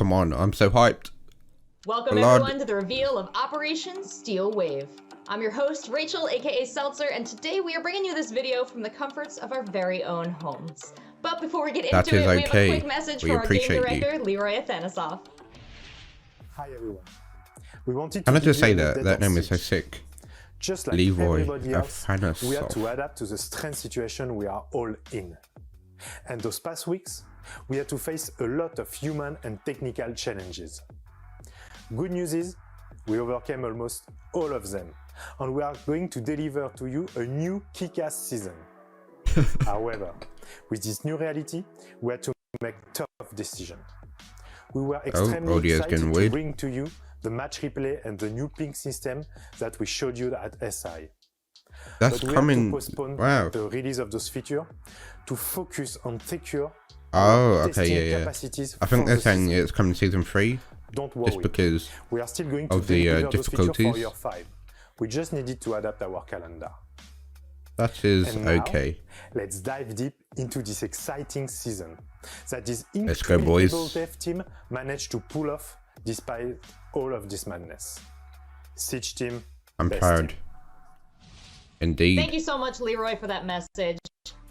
Come on, I'm so hyped. Welcome everyone to the reveal of Operation Steel Wave. I'm your host, Rachel, aka Seltzer, and today we are bringing you this video from the comforts of our very own homes. But before we get into it, we have a quick message from our game director, Leroy Athanasoff. Hi everyone. We wanted Can I to just say that name is so sick? Just like Leroy everybody else, Athanasoff. we had to adapt to the strange situation we are all in. And those past weeks, we had to face a lot of human and technical challenges. Good news is, we overcame almost all of them, and we are going to deliver to you a new kick-ass season. However, with this new reality, we had to make tough decisions. We were extremely excited to bring to you the match replay and the new ping system that we showed you at SI. That's but we coming. had to postpone the release of those features to focus on secure capacities. I think they're saying it's coming season 3. Don't worry, just because we are still going to of the difficulties. For year 5. We just needed to adapt our calendar. That is and now, okay. Let's dive deep into this exciting season that this Let's go, boys. incredible dev team managed to pull off despite all of this madness. Siege team, I'm proud. Team. Indeed. Thank you so much, Leroy, for that message.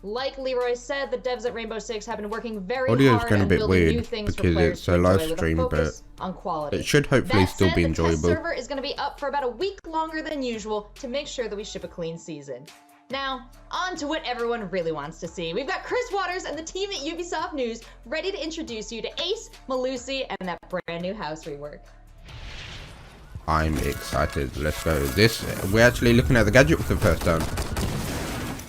Like Leroy said, the devs at Rainbow Six have been working very hard and building new things for players to enjoy with a focus on quality. It should hopefully still be enjoyable. The test server is going to be up for about a week longer than usual to make sure that we ship a clean season. Now, on to what everyone really wants to see. We've got Chris Waters and the team at Ubisoft News ready to introduce you to Ace, Malusi, and that brand new house rework. I'm excited. Let's go. We're actually looking at the gadget for the first time.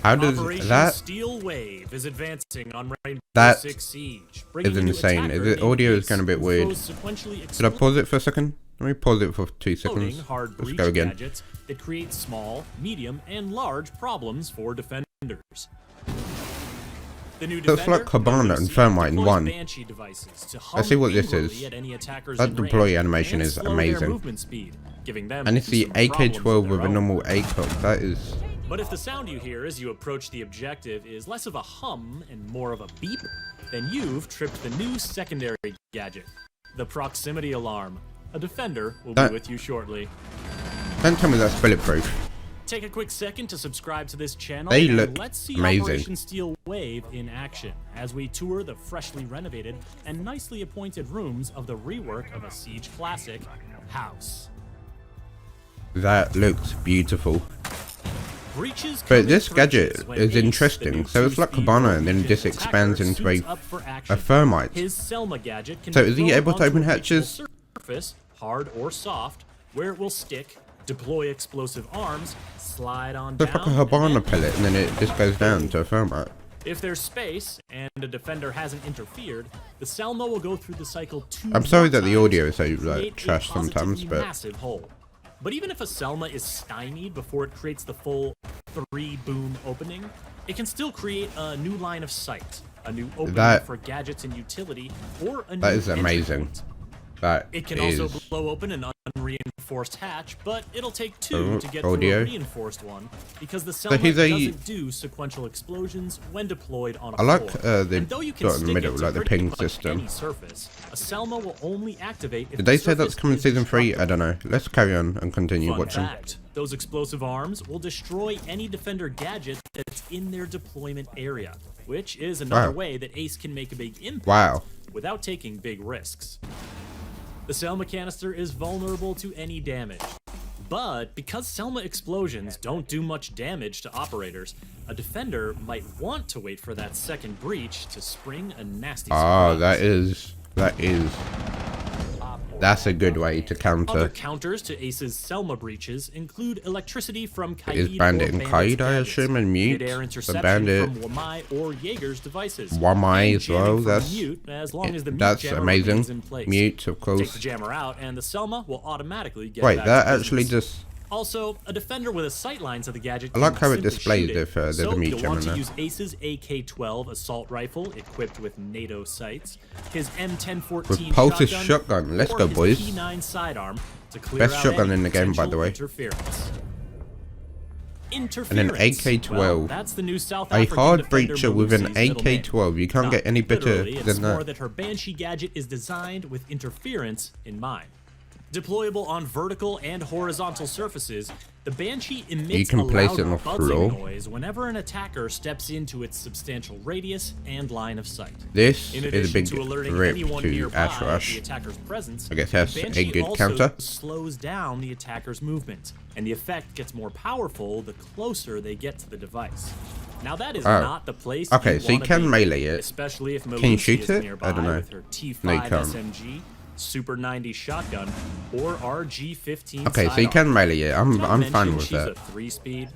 How does that? Steel Wave is advancing on Rainbow Six Siege. Is insane. The audio is kind of a bit weird. Should I pause it for a second? Let me pause it for 2 seconds. Let's go again. Gadgets that create small, medium, and large problems for defenders. The new Looks like Cabana and Thermite in one. Let's see what this is. That deploy animation is amazing. And it's the AK-12 with a normal ACOG. That is... But if the sound you hear as you approach the objective is less of a hum and more of a beep, then you've tripped the new secondary gadget, the proximity alarm. A defender will be with you shortly. Don't tell me that's bulletproof. Take a quick second to subscribe to this channel. They look let's see amazing. Operation Steel Wave in action as we tour the freshly renovated and nicely appointed rooms of the rework of a Siege classic, House. That looks beautiful. But this gadget is interesting. So it's like Cabana and then this expands into a Thermite. So is he able to open hatches? Surface, hard or soft, where it will stick, deploy explosive arms, slide on down. It's like a Habana pellet and then it just goes down to a Thermite. If there's space and a defender hasn't interfered, the Selma will go through the cycle 2 I'm sorry that the audio is so like trash sometimes, but massive hole. But even if a Selma is stymied before it creates the full 3-boom opening, it can still create a new line of sight, a new opening for gadgets and utility, or a new that is amazing. It can also blow open an unreinforced hatch, but it'll take 2 to get through a reinforced one, because the Selma doesn't do sequential explosions when deployed on a floor. I like the dot in the middle, like the ping system. Surface, a Selma will only activate if Did they say that's coming season 3? I don't know. Let's carry on and continue watching. Fact, those explosive arms will destroy any defender gadget that's in their deployment area, which is another way that Ace can make a big impact without taking big risks. The Selma canister is vulnerable to any damage, but because Selma explosions don't do much damage to operators, a defender might want to wait for that second breach to spring a nasty surprise. That's a good way to counter. Other counters to Ace's Selma breaches include electricity from Kaid Is Bandit and Kaid, I assume, and Mute? The Bandit. From Wamai or Jaeger's devices. Wamai as well, that's amazing. Mute, of course. Take the jammer out and the Selma will automatically get Wait, back that to actually business. just... Also, a defender with a sightline to the gadget. I like how it displays if there's a mute jammer. So you'll want to there. use Ace's AK-12 assault rifle equipped with NATO sights, his M1014 with Pulse's shotgun. Let's go, boys. P9 sidearm to clear Best out shotgun any in the game, by the way. interference. And an AK-12. Well, that's the new South A African hard defender breacher with an Malusi's middle name. AK-12. You can't get any better Literally, than it's more that. that her Banshee gadget is designed with interference in mind. Deployable on vertical and horizontal surfaces, the Banshee emits a loud buzzing noise whenever an attacker steps into its substantial radius and line of sight. This In is a big to alerting rip anyone to nearby Ash of Rush. the attacker's presence, I guess that's the a Banshee good also counter. slows down the attacker's movement, and the effect gets more powerful the closer they get to the device. Now that is not the place. Okay, so you can melee it. Especially if Can you Malusi shoot is it? nearby I don't know. with her T5 No, you can't. SMG, Super 90 shotgun, or RG15. Okay, so you can melee it. I'm fine with she's that. a 3-speed.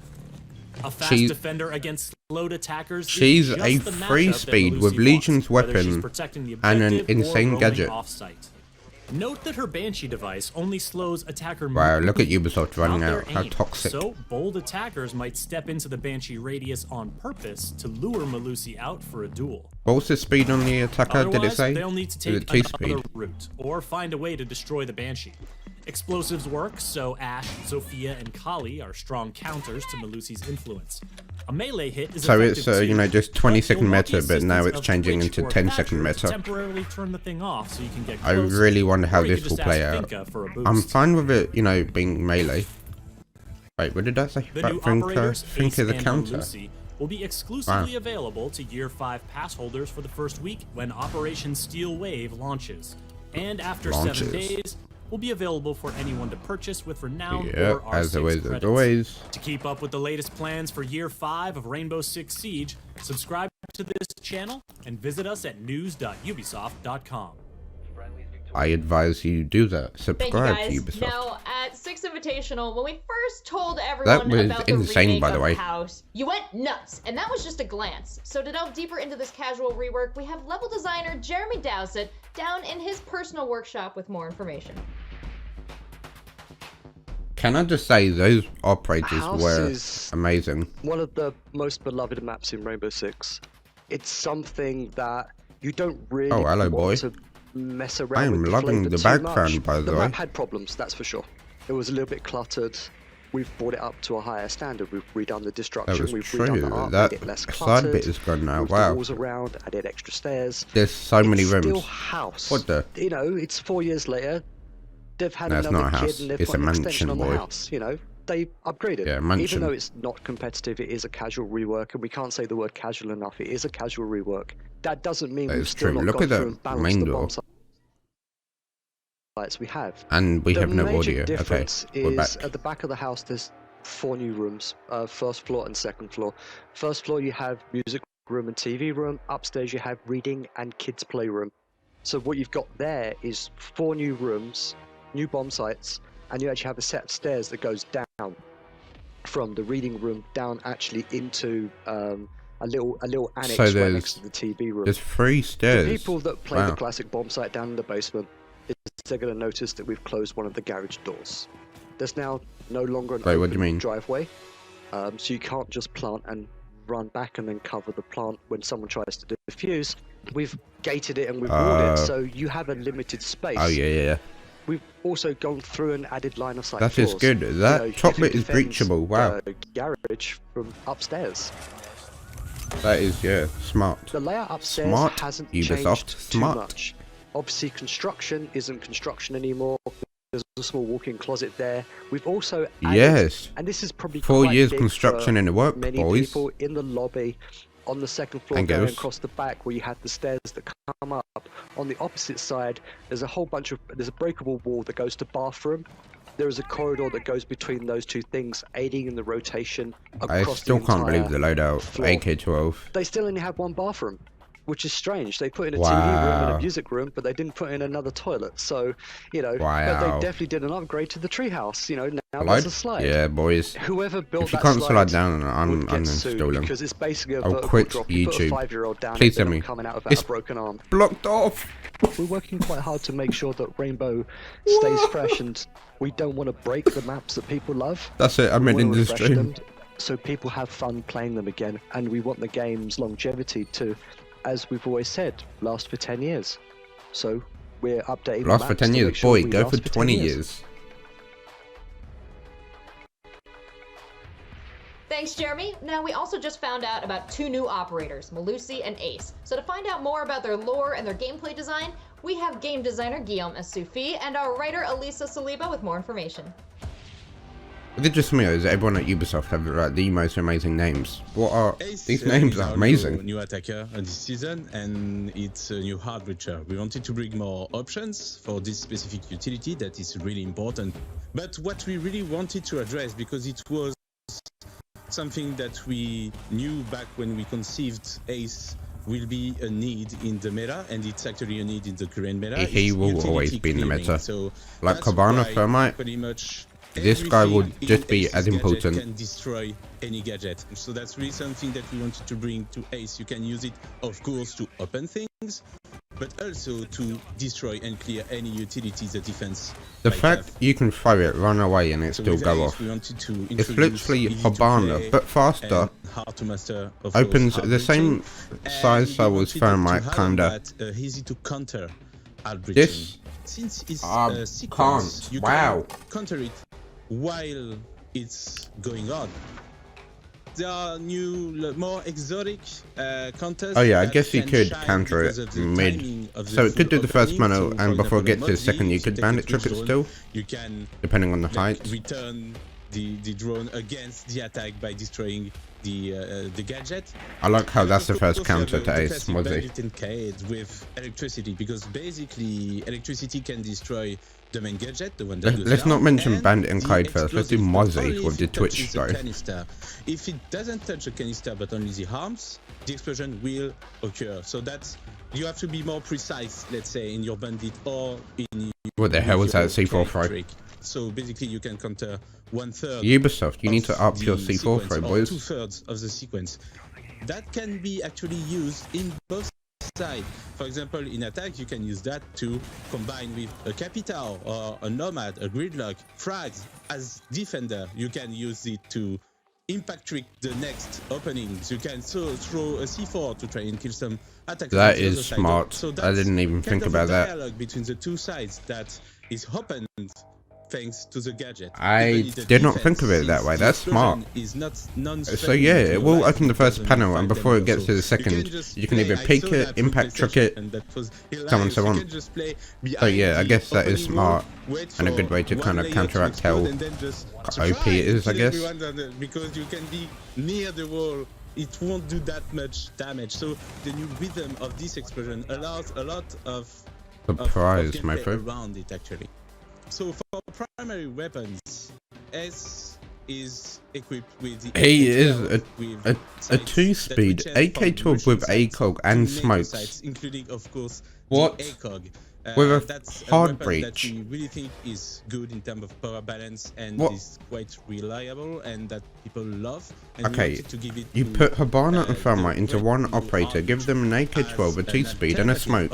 A fast She's- defender against slowed attackers. She's is a just the 3-speed matchup that with Malusi Legion's wants, whether she's weapon protecting the and an objective or insane roaming gadget. off-site. Note that her Banshee device only slows attacker Wow, movement, look at Ubisoft running not out. their How aim. toxic. So, bold attackers might step into the Banshee radius on purpose to lure Malusi out for a duel. What was the speed on the attacker, did it Otherwise, say? they'll need to Is it take 2-speed? another route, or find a way to destroy the Banshee. Explosives work, so Ash, Sophia, and Kali are strong counters to Malusi's influence. A melee hit is So effective it's, too, you know, just 20-second you'll want the meta, but now assistance it's of changing Twitch into or 10-second Thatcher to meta. temporarily turn the thing off so you can get I closer, really wonder how or you this could will just play ask out. Finka for a I'm boost. fine with it, you know, being melee. Wait, what did that say? The About new operators, Think Ace of the and counter. Malusi, will be exclusively available to Year 5 pass holders for the first week when Operation Steel Wave launches. And after 7 days, will be available for anyone to purchase with Renown or R6 as always, credits. as always. To keep up with the latest plans for Year 5 of Rainbow Six Siege, subscribe to this channel and visit us at news.ubisoft.com. I advise you do that. Thank you Subscribe guys. to Ubisoft. Now, at Six Invitational, when we first told everyone was about the insane, remake by the of way. House, you went nuts, and that was just a glance. So to delve deeper into this casual rework, we have level designer Jeremy Dowsett down in his personal workshop with more information. Can I just say those operators House were is amazing. one of the most beloved maps in Rainbow Six. It's something that you don't really hello, boy. want to mess around I am with loving flavor the too background, much. by the The way. map had problems, that's for sure. It was a little bit cluttered. We've brought it up to a higher standard. We've redone the destruction. That was We've true. redone the art, That made it less side cluttered. bit is gone now. moved Wow. the walls around, added extra stairs. There's so many It's rooms. still House. What the? You know, it's 4 years later. They've had No, it's another not a kid house. and they've It's put a an extension mansion, on boy. the house. You know, they upgraded. Yeah, mansion. Even though it's not competitive, it is a casual rework, and we can't say the word casual enough. It is a casual rework. That doesn't mean That we've is still true. not Look gone at that through and balanced main the door. bomb sites we have. And we The have no major audio. Okay, difference we're back. is at the back of the house. There's 4 new rooms: first floor and second floor. First floor you have music room and TV room. Upstairs you have reading and kids playroom. So what you've got there is 4 new rooms, new bomb sites, and you actually have a set of stairs that goes down from the reading room down actually into a little annex So right there's- next to the TV room. There's 3 stairs. The people that play Wow. the classic bomb site down in the basement, they're going to notice that we've closed one of the garage doors. There's now no longer an Wait, what do you open mean? driveway, so you can't just plant and run back and then cover the plant when someone tries to defuse. We've gated it and we've walled it, so you have a limited space. Oh yeah. We've also gone through and added line of sight That floors. is good. That you top can bit is defend, breachable. Wow. Garage from upstairs. That is, yeah, smart. The layout upstairs Smart, hasn't Ubisoft, changed smart. too much. Obviously, construction isn't construction anymore. There's a small walk-in closet there. We've also added, Yes. and this is probably 4 quite years big construction for in the work, many boys. people in the lobby on the second floor And going girls. across the back where you have the stairs that come up. On the opposite side, there's a whole bunch of there's a breakable wall that goes to bathroom. There is a corridor that goes between those two things, aiding in the rotation I across still the can't believe entire the loadout. floor. AK-12. They still only have one bathroom, which is strange. They put in a TV room and Wow. a music room, but they didn't put in another toilet. So, you know, but Wow. they definitely did an upgride to the treehouse. You know, now Slide? there's a slide. Yeah, boys. Whoever built If you that can't slide slide down, I'm would get sued uninstalling. because it's basically a I'll vertical quit drop. You put a YouTube. 5-year-old down Please and tell me. coming out without It's a broken arm. blocked off. We're working quite hard to make sure that Rainbow stays fresh, and we don't want to break the maps that people love. That's it. I We meant in wanna the refresh stream. them so people have fun playing them again, and we want the game's longevity to, as we've always said, last for 10 years. So we're updating the Last for maps 10 to years. make sure Boy, we go last for 10 20 years. Thanks, Jeremy. Now, we also just found out about 2 new operators, Malusi and Ace. So to find out more about their lore and their gameplay design, we have game designer Guillaume Soufi and our writer Elisa Saliba with more information. Is it just me, or is everyone at Ubisoft have like the most amazing names? What are these names? Are amazing. New attacker this season, and it's a new hard breacher. We wanted to bring more options for this specific utility that is really important. But what we really wanted to address, because it was something that we knew back when we conceived Ace will be a need in the meta, and it's actually a need in the current meta. He will always be in the meta. So like Cabana Thermite, pretty much this guy will just be as important. Can destroy any gadget. So that's really something that we wanted to bring to Ace. You can use it, of course, to open things, but also to destroy and clear any utility the defense. The fact you can throw it, run away, and it still go off. It's literally Habana, but faster. Hard to master, opens the same size as Thermite, kinda. Easy to counter. This since it's can't. You wow. can counter it while it's going on. There are new, more exotic counters. Oh yeah, I guess you could counter it mid. So it could do the first mana, and before it gets to the second, you could bandit trick it still. You can, depending on the height. Return the drone against the attack by destroying the gadget. I like how that's the first counter to Ace, Mozzie. With electricity, because basically electricity can destroy the main gadget, the one that let's not mention Bandit and Clyde first. Let's do Mozzie with the Twitch though. If it doesn't touch the canister but only the arms, the explosion will occur. So that's, you have to be more precise, let's say, in your bandit or in. What the hell was that C4 throw? So basically you can counter 1/3. Ubisoft, you need to up your C4 throw, boys. 2/3 of the sequence. That can be actually used in both sides. For example, in attack, you can use that to combine with a Capital or a Nomad, a Gridlock, frags. As defender, you can use it to impact trick the next openings. You can throw a C4 to try and kill some attackers. That is smart. So I didn't even think about that. Dialogue between the two sides that is opened thanks to the gadget. I did not think of it that way. That's smart. So yeah, it will open the first panel, and before it gets to the second, you can either peek it, impact trick it, so on and so on. So yeah, I guess that is smart and a good way to kind of counteract how OP it is, I guess. Because you can be near the wall, it won't do that much damage. So the new rhythm of this explosion allows a lot of surprise, my friend. Around it actually. So for primary weapons, S is equipped with the he is a 2-speed AK-12 with ACOG and smokes. Including, of course, what? The ACOG. With a that's hard a breach. That we really think is good in terms of power balance and is quite reliable and that people love. And okay, you put Habana and Thermite into one operator, give them an AK-12, a 2-speed and a smoke.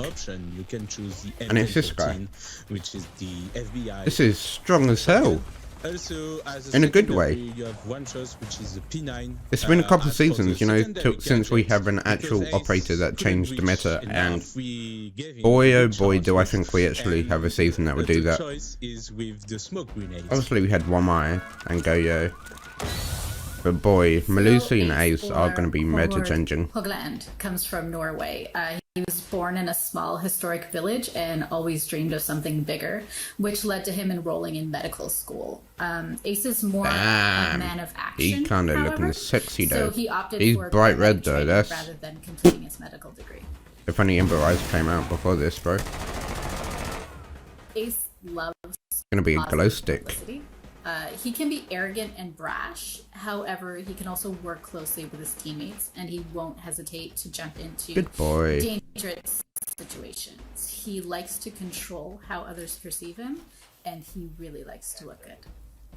You can choose the and it's this guy. Which is the FBI. This is strong as hell. Also, as in a good way. You have one choice, which is a P9. It's been a couple of seasons, you know, since we have an actual operator that changed the meta, and boy oh boy do I think we actually have a season that would do that. Obviously we had One Eye and Goyo, but boy, Malusi and Ace are going to be meta changing. Hogland comes from Norway. He was born in a small historic village and always dreamed of something bigger, which led to him enrolling in medical school. Ace is more a man of action. He kind of looking sexy though. So he opted He's for bright red though. That's rather than completing his medical degree. If any Ember Eyes came out before this, bro. Ace loves. It's gonna be a glow stick. Publicity. He can be arrogant and brash. However, he can also work closely with his teammates, and he won't hesitate to jump into dangerous situations. He likes to control how others perceive him, and he really likes to look good.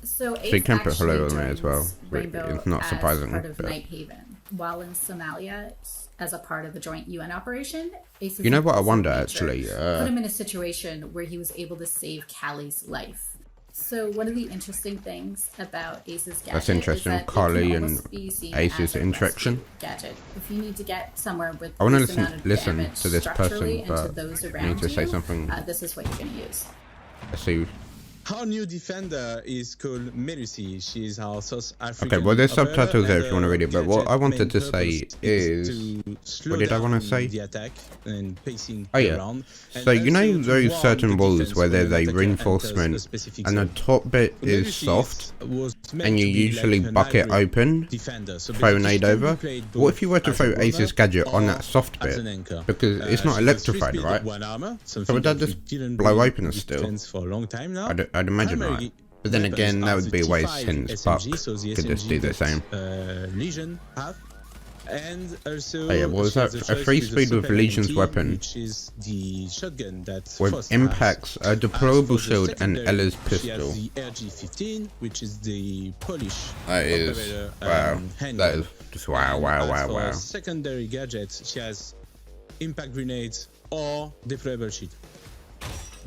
So Ace can put hello on there as well. Rainbow it's not surprising. As part of Night Haven, while in Somalia as a part of the joint UN operation. Ace you know what I wonder actually? Put him in a situation where he was able to save Callie's life. So one of the interesting things about Ace's gadget that's interesting. is that Carly and Ace's interaction. Gadget. If you need to get somewhere with I want to listen to this person, but I need to say something. This is what you're going to use. Let's see. Our new defender is called Malusi. She is our South African. Okay, well, there's operator, subtitles there if you want to read it, but what gadget I wanted main to say purpose is... to slow What did I want to down say? the attack and pacing Oh, yeah. around. So, you know those certain walls where there's a reinforcement and the top bit is soft, and you usually bucket open, throw an aid over? What if you were to throw Ace's gadget on that soft bit? Because it's not electrified, right? So would that just blow open still? I'd imagine, right? But then again, that would be a waste since Buck could just do the same. Legion have. And also, oh yeah, what was that? A 3-speed with Legion's weapon, which is the shotgun that with impacts, a deployable shield, and Ella's pistol. The RG-15, which is the Polish. That is wow. That is just wow. Secondary gadgets, she has impact grenades or deployable shield.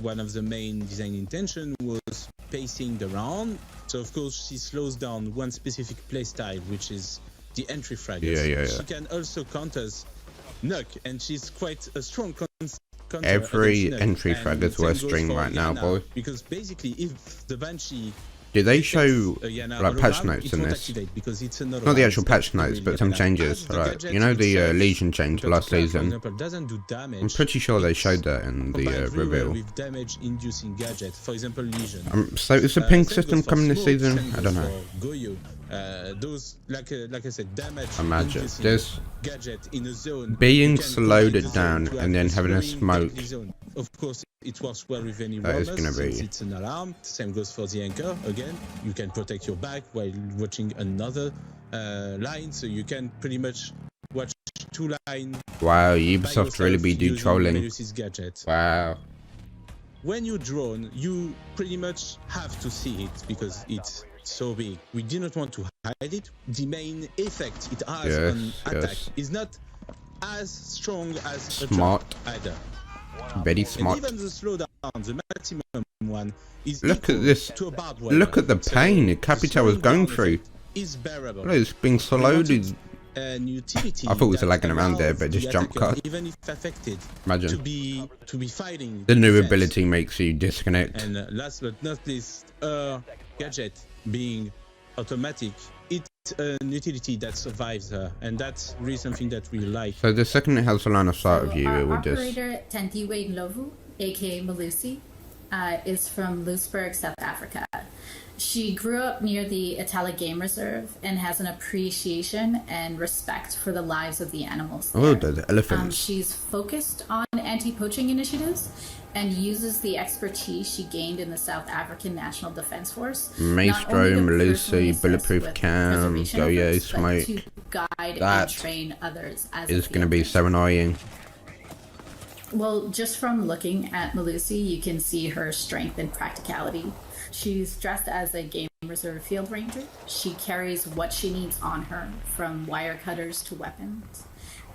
One of the main design intention was pacing the round, so of course she slows down one specific playstyle, which is the entry frag. Yeah. She can also counter knock, and she's quite a strong counter. Every entry frag is worth string right now, boy. Because basically, if the Banshee did they show like patch notes in this? Not the actual patch notes, but some changes. Right, you know the Legion change last season. I'm pretty sure they showed that in the reveal. So is the ping system coming this season? I don't know. Those, like I said, damage. Imagine this being slowed down and then having a smoke. Of course, it works well with any that is gonna be. It's an alarm. Same goes for the anchor. Again, you can protect your back while watching another line, so you can pretty much watch 2 lines. Wow, Ubisoft really be do trolling. Wow. When you drone, you pretty much have to see it because it's so big. We do not want to hide it. The main effect it has on attack is not as strong as smart either. Very smart. And even the slowdown, the maximum one, is look at this. Look at the pain Capital was going through. Is bearable. Look, it's being slowed. I thought it was lagging around there, but just jump cut. Even if affected, imagine to be fighting. The new ability makes you disconnect. And last but not least, gadget being automatic, it's an utility that survives her, and that's really something that we like. So the second it has a line of sight of you, it will just. Operator Tentiwe Ndlovu, aka Malusi, is from Louisburg, South Africa. She grew up near the Itala Game Reserve and has an appreciation and respect for the lives of the animals there. Oh, the elephants. She's focused on anti-poaching initiatives and uses the expertise she gained in the South African National Defense Force. Maestro, Malusi, Bulletproof Cam, Goyo, Smoke. To guide and train others as is going to be so annoying. Well, just from looking at Malusi, you can see her strength and practicality. She's dressed as a Game Reserve Field Ranger. She carries what she needs on her, from wire cutters to weapons.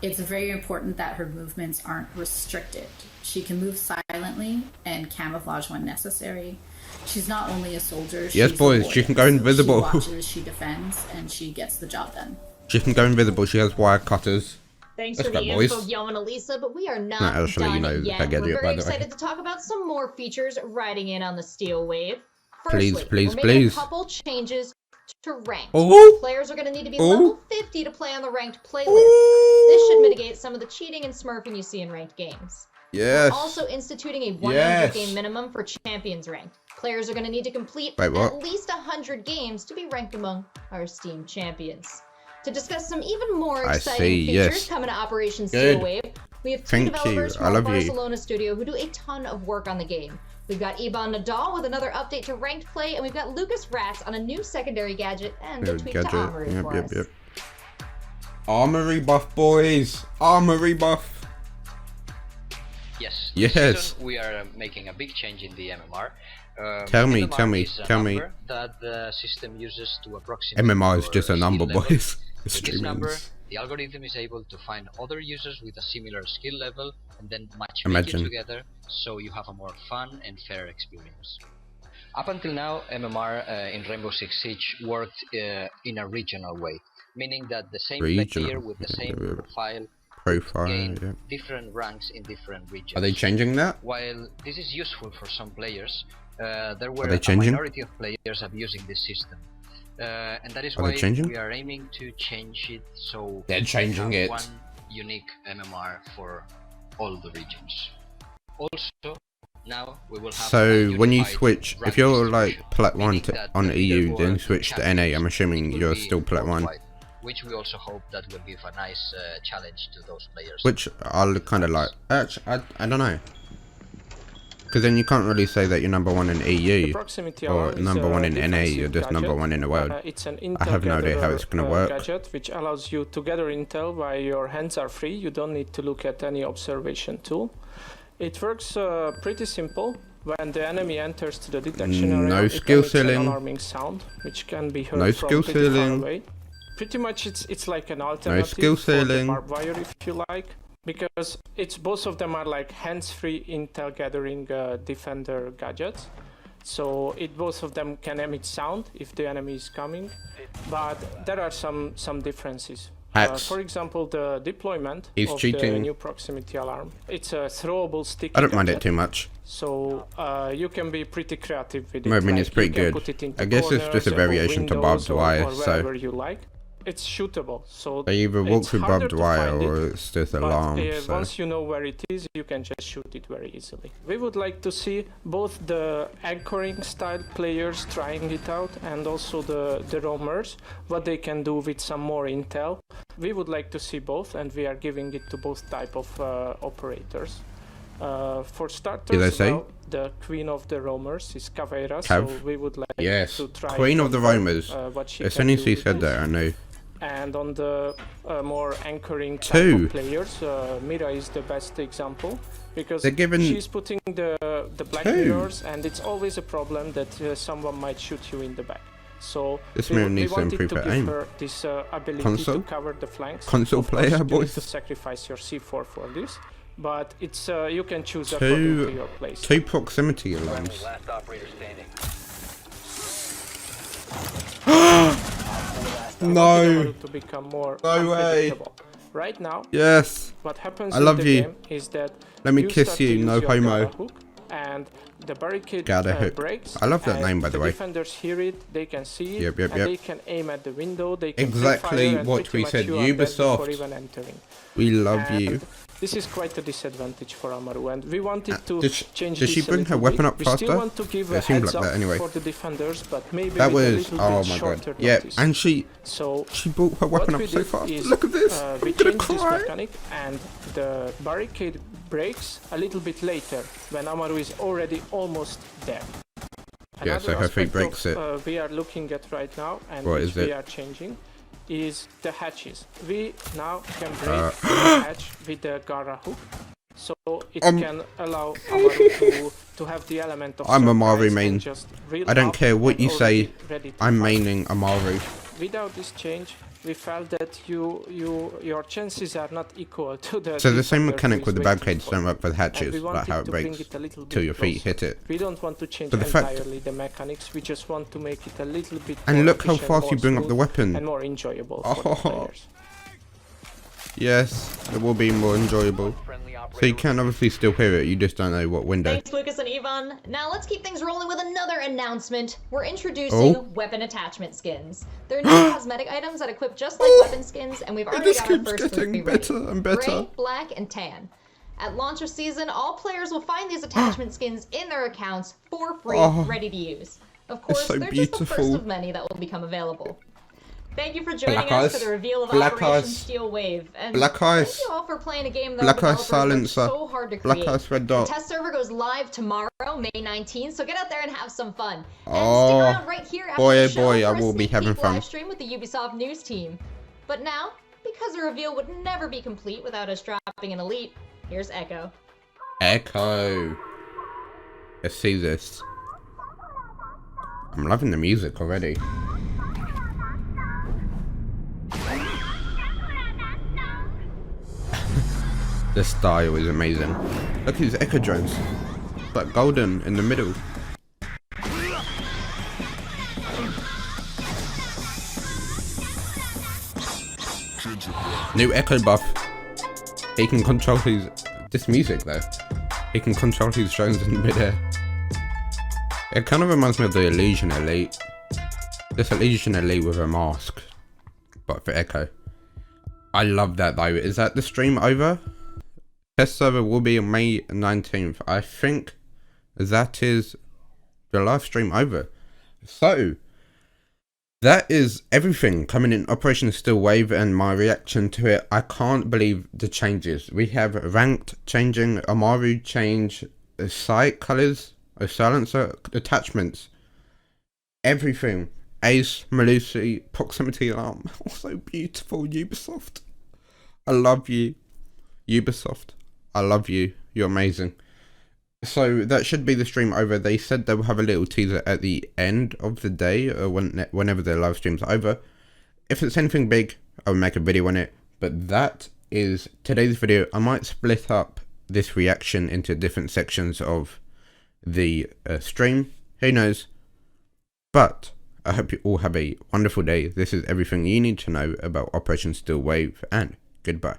It's very important that her movements aren't restricted. She can move silently and camouflage when necessary. She's not only a soldier, yes, boys, she can go invisible. She watches, she defends, and she gets the job done. She can go invisible, she has wire cutters. Thanks for the info, Yo and Elisa, but we are not done yet. We're very excited to talk about some more features riding in on the Steel Wave. Firstly, we're making a couple changes to ranked. Players are going to need to be level 50 to play on the ranked playlist. This should mitigate some of the cheating and smurfing you see in ranked games. Yes. We're also instituting a 100 game minimum for Champions ranked. Players are going to need to complete at least 100 games to be ranked among our Steam champions. To discuss some even more exciting features coming to Operation Steel Wave, we have 2 developers from our Barcelona studio who do a ton of work on the game. We've got Iban Nadal with another update to ranked play, and we've got Lucas Ratz on a new secondary gadget and a tweak to Armory for us. Armory buff, boys! Armory buff! Yes. Yes. We are making a big change in the MMR. Tell me. That the system uses to approximate. MMR is just a number, boys. With this number, the algorithm is able to find other users with a similar skill level and then match you together, so you have a more fun and fair experience. Up until now, MMR in Rainbow Six Siege worked in a regional way, meaning that the same player with the same profile profile gain different ranks in different regions. Are they changing that? While this is useful for some players, there were a minority of players abusing this system. And that is why we are aiming to change it so they're changing it. One unique MMR for all the regions. Also, now we will have so when you switch, if you're like Plat 1 on EU, then switch to NA, I'm assuming you're still Plat 1. Which we also hope that will give a nice challenge to those players. Which I'll kind of like. Actually, I don't know. Because then you can't really say that you're number 1 in EU or number 1 in NA, you're just number 1 in the world. It's an Intel I have no idea how it's going to work. Gadget which allows you to gather intel while your hands are free. You don't need to look at any observation tool. It works pretty simple. When the enemy enters to the detection area, no skill ceiling. An alarming sound, which can be heard from pretty far away. Pretty much it's like an alternative for the barbed wire, if you like. Because both of them are like hands-free intel gathering defender gadgets, so both of them can emit sound if the enemy is coming, but there are some differences. For example, the deployment of the new proximity alarm. It's a throwable stick. I don't mind it too much. So you can be pretty creative with it. I mean, it's pretty good. I guess it's just a variation to barbed wire, so you like. It's shootable, so they either walk through barbed wire or it's just alarms. So. Once you know where it is, you can just shoot it very easily. We would like to see both the anchoring style players trying it out and also the roamers, what they can do with some more intel. We would like to see both, and we are giving it to both type of operators. For starters, the queen of the roamers is Caveira, so we would like to try queen of the roamers. As soon as he said that, I knew. And on the more anchoring type of players, Mira is the best example, because she's putting the black mirrors, and it's always a problem that someone might shoot you in the back. So we wanted to give her this ability to cover the flanks. Console player, boys. You need to sacrifice your C4 for this, but it's you can choose according to your place. 2 proximity alarms. No. To become more no way. Right now, what happens in the game is that let me kiss you, no homo. And the barricade breaks. I love that name, by the way. Defenders hear it, they can see it, and they can aim at the window. They can exactly what we said. Ubisoft, we love you. This is quite a disadvantage for Amaru, and we wanted to change this. Did she bring her weapon up faster? We still want to give a heads up for the defenders, but maybe that with was a little bit shorter notice. And she brought her weapon up so fast. Look at this. We changed this mechanic, and the barricade breaks a little bit later when Amaru is already almost there. So her feet breaks it. We are looking at right now, and which we are changing, is the hatches. We now can break the hatch with the Gara hook, so it can allow Amaru to have the element of I'm Amaru main. I don't care what you say, I'm maining Amaru. Without this change, we felt that your chances are not equal to the. So the same mechanic with the barricades don't work for the hatches, like how it breaks till your feet hit it. We don't want to change entirely the mechanics. We just want to make it a little bit. And look how fast you bring up the weapon. And more enjoyable for the players. Yes, it will be more enjoyable. So you can obviously still hear it, you just don't know what window. Thanks, Lucas and Yvonne. Now let's keep things rolling with another announcement. We're introducing weapon attachment skins. They're new cosmetic items that equip just like weapon skins, and we've already got our first 3 better and better. Gray, black, and tan. At launch of season, all players will find these attachment skins in their accounts for free, ready to use. Of course, they're just the first of many that will become available. Thank you for joining us for the reveal of Operation Steel Wave. And thank you all for playing a game that developers worked so hard to create. The test server goes live tomorrow, May 19th, so get out there and have some fun. And stick around right here after the show for I will be having fun. Live stream with the Ubisoft news team. But now, because the reveal would never be complete without us dropping an elite, here's Echo. Echo. Let's see this. I'm loving the music already. The style is amazing. Look at his echo drones. Like golden in the middle. New echo buff. He can control this music though. He can control his drones in midair. It kind of reminds me of the Illusion Elite. This Illusion Elite with a mask, but for Echo. I love that though. Is that the stream over? Test server will be on May 19th. I think that is the live stream over. So that is everything coming in Operation Steel Wave and my reaction to it. I can't believe the changes. We have ranked changing, Amaru change, sight colors, a silencer, attachments, everything. Ace, Malusi, proximity alarm. Oh, so beautiful, Ubisoft. I love you, Ubisoft. I love you. You're amazing. So that should be the stream over. They said they will have a little teaser at the end of the day, or whenever their live stream's over. If it's anything big, I'll make a video on it. But that is today's video. I might split up this reaction into different sections of the stream. Who knows? But I hope you all have a wonderful day. This is everything you need to know about Operation Steel Wave, and goodbye.